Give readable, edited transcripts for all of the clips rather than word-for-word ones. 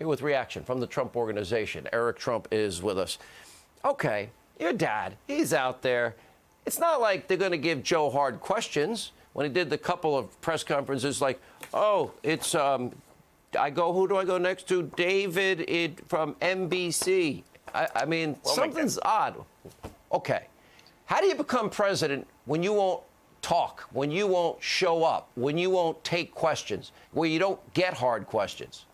here with reaction from the Trump Organization. Eric Trump is with us. Okay, your dad, he's out there. It's not like they're going to give Joe hard questions. When he did the couple of press conferences, like, oh, it's, who do I go next to? David from NBC. I mean, something's odd. Okay. How do you become president when you won't talk, when you won't show up, when you won't take questions, where you don't get hard questions?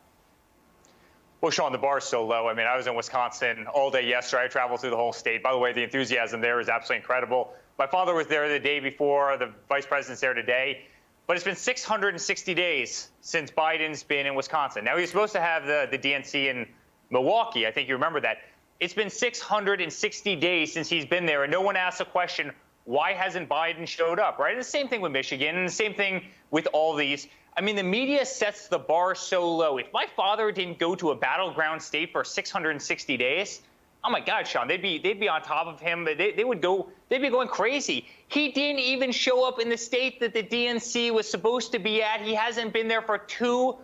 Well, Sean, the bar is so low. I mean, I was in Wisconsin all day yesterday. I traveled through the whole state. By the way, the enthusiasm there is absolutely incredible. My father was there the day before. The vice president's there today. But it's been 660 days since Biden's been in Wisconsin. Now, he was supposed to have the DNC in Milwaukee. I think you remember that. It's been 660 days since he's been there, and no one asked the question, why hasn't Biden showed up, right? And the same thing with Michigan, and the same thing with all these. I mean, the media sets the bar so low. If my father didn't go to a battleground state for 660 days, oh my God, Sean, they'd be on top of him. They'd be going crazy. He didn't even show up in the state that the DNC was supposed to be at. He hasn't been there for 2+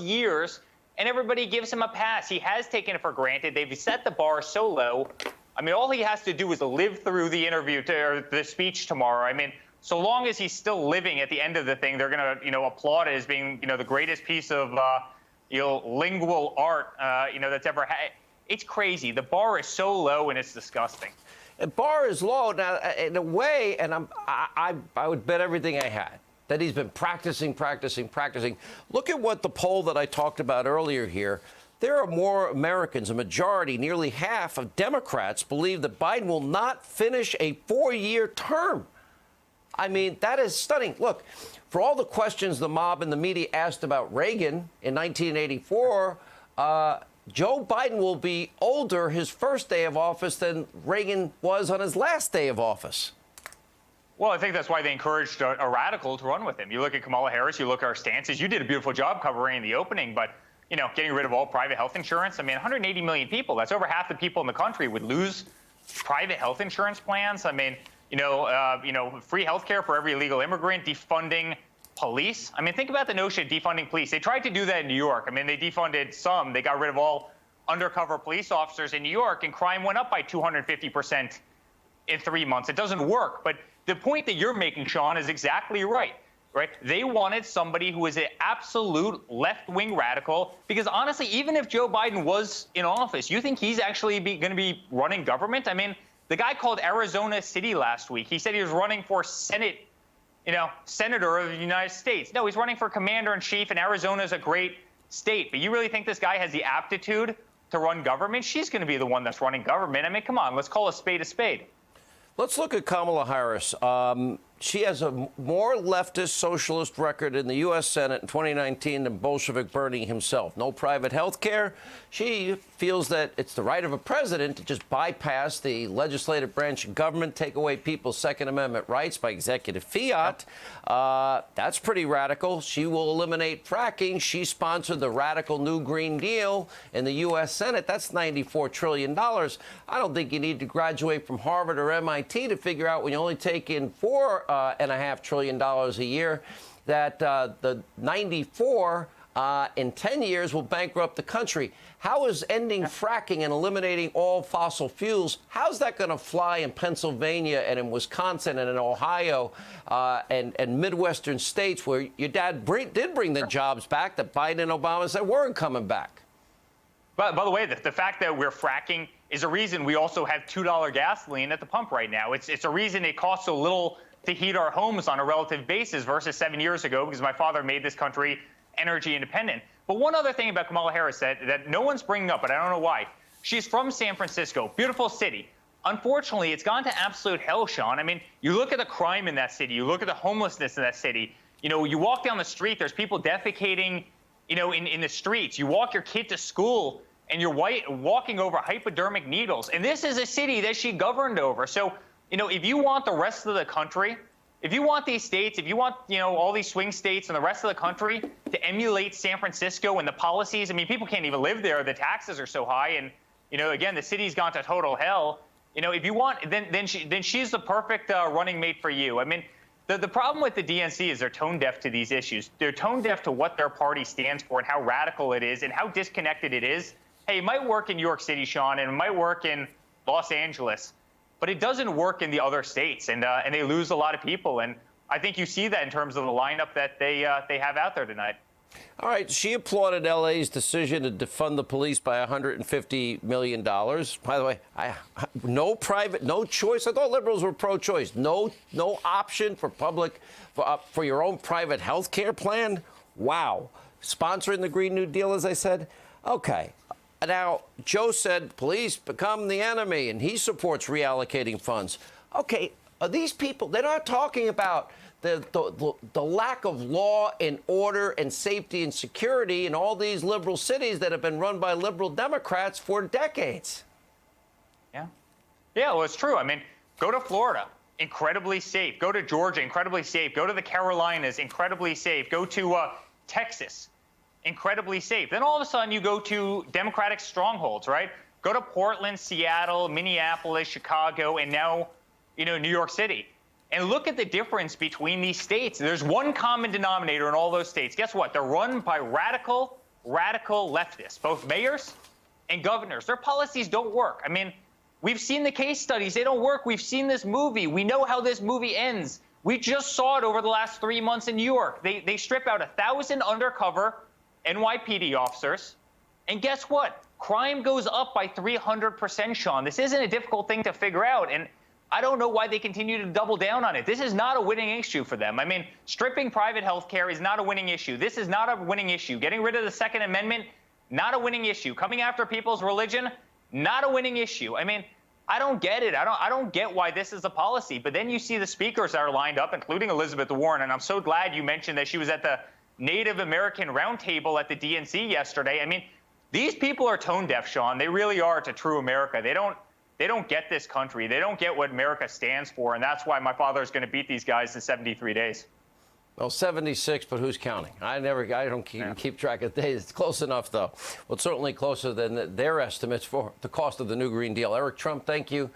years, and everybody gives him a pass. He has taken it for granted. They've set the bar so low. I mean, all he has to do is live through the interview or the speech tomorrow. I mean, so long as he's still living at the end of the thing, they're going to, applaud it as being, the greatest piece of, lingual art, that's ever had. It's crazy. The bar is so low, and it's disgusting. The bar is low now, in a way, and I would bet everything I had that he's been practicing. Look at what the poll that I talked about earlier here. There are more Americans, a majority, nearly half of Democrats believe that Biden will not finish a 4-year term. I mean, that is stunning. Look, for all the questions the mob and the media asked about Reagan in 1984, Joe Biden will be older his first day of office than Reagan was on his last day of office. Well, I think that's why they encouraged a radical to run with him. You look at Kamala Harris, you look at our stances. You did a beautiful job covering the opening, but getting rid of all private health insurance. I mean, 180 million people, that's over half the people in the country would lose private health insurance plans. I mean, free health care for every illegal immigrant, defunding police. I mean, think about the notion of defunding police. They tried to do that in New York. I mean, they defunded some. They got rid of all undercover police officers in New York, and crime went up by 250% in 3 months. It doesn't work. But the point that you're making, Sean, is exactly right. Right? They wanted somebody who was an absolute left-wing radical, because honestly, even if Joe Biden was in office, you think he's actually going to be running government? I mean, the guy called Arizona City last week. He said he was running for Senate, Senator of the United States. No, he's running for Commander-in-Chief, and Arizona is a great state. But you really think this guy has the aptitude to run government? She's going to be the one that's running government. I mean, come on, let's call a spade a spade. Let's look at Kamala Harris. She has a more leftist socialist record in the U.S. Senate in 2019 than Bolshevik Bernie himself. No private health care. She feels that it's the right of a president to just bypass the legislative branch of government, take away people's Second Amendment rights by executive fiat. That's pretty radical. She will eliminate fracking. She sponsored the radical New Green Deal in the U.S. Senate. That's $94 trillion. I don't think you need to graduate from Harvard or MIT to figure out when you only take in $4.5 trillion a year, that the 94 in 10 years will bankrupt the country. How is ending fracking and eliminating all fossil fuels, how's that going to fly in Pennsylvania and in Wisconsin and in Ohio and Midwestern states where your dad did bring the jobs back that Biden and Obama said weren't coming back? By the way, the fact that we're fracking is a reason we also have $2 gasoline at the pump right now. It's a reason it costs so little to heat our homes on a relative basis versus 7 years ago, because my father made this country energy independent. But one other thing about Kamala Harris that no one's bringing up, but I don't know why. She's from San Francisco, beautiful city. Unfortunately, it's gone to absolute hell, Sean. I mean, you look at the crime in that city. You look at the homelessness in that city. You walk down the street, there's people defecating, in the streets. You walk your kid to school, and you're walking over hypodermic needles. And this is a city that she governed over. So, if you want the rest of the country, if you want these states, if you want, all these swing states and the rest of the country to emulate San Francisco and the policies, I mean, people can't even live there. The taxes are so high. And, again, the city's gone to total hell. If you want, then she's the perfect running mate for you. I mean, The problem with the DNC is they're tone deaf to these issues. They're tone deaf to what their party stands for and how radical it is and how disconnected it is. Hey, it might work in New York City, Sean, and it might work in Los Angeles, but it doesn't work in the other states, and they lose a lot of people. And I think you see that in terms of the lineup that they have out there tonight. All right, she applauded L.A.'s decision to defund the police by $150 million. By the way, no choice. I thought liberals were pro-choice. No option for for your own private health care plan. Wow. Sponsoring the Green New Deal, as I said. Okay. Now, Joe said police become the enemy, and he supports reallocating funds. Okay, these people, they're not talking about the lack of law and order and safety and security in all these liberal cities that have been run by liberal Democrats for decades. Yeah. Yeah, well, it's true. I mean, go to Florida, incredibly safe. Go to Georgia, incredibly safe. Go to the Carolinas, incredibly safe. Go to Texas, incredibly safe. Then all of a sudden you go to Democratic strongholds, right? Go to Portland, Seattle, Minneapolis, Chicago, and now, New York City. And look at the difference between these states. There's one common denominator in all those states. Guess what? They're run by radical leftists, both mayors and governors. Their policies don't work. I mean, we've seen the case studies. They don't work. We've seen this movie. We know how this movie ends. We just saw it over the last 3 months in New York. They strip out 1,000 undercover NYPD officers. And guess what? Crime goes up by 300%, Sean. This isn't a difficult thing to figure out. And I don't know why they continue to double down on it. This is not a winning issue for them. I mean, stripping private health care is not a winning issue. This is not a winning issue. Getting rid of the Second Amendment, not a winning issue. Coming after people's religion, not a winning issue. I mean, I don't get it. I don't get why this is a policy. But then you see the speakers that are lined up, including Elizabeth Warren. And I'm so glad you mentioned that she was at the Native American Roundtable at the DNC yesterday. I mean, these people are tone deaf, Sean. They really are to true America. They don't get this country. They don't get what America stands for, and that's why my father is going to beat these guys in 73 days. Well, 76, but who's counting? I don't keep track of days. It's close enough, though. Well, it's certainly closer than their estimates for the cost of the new Green Deal. Eric Trump, thank you.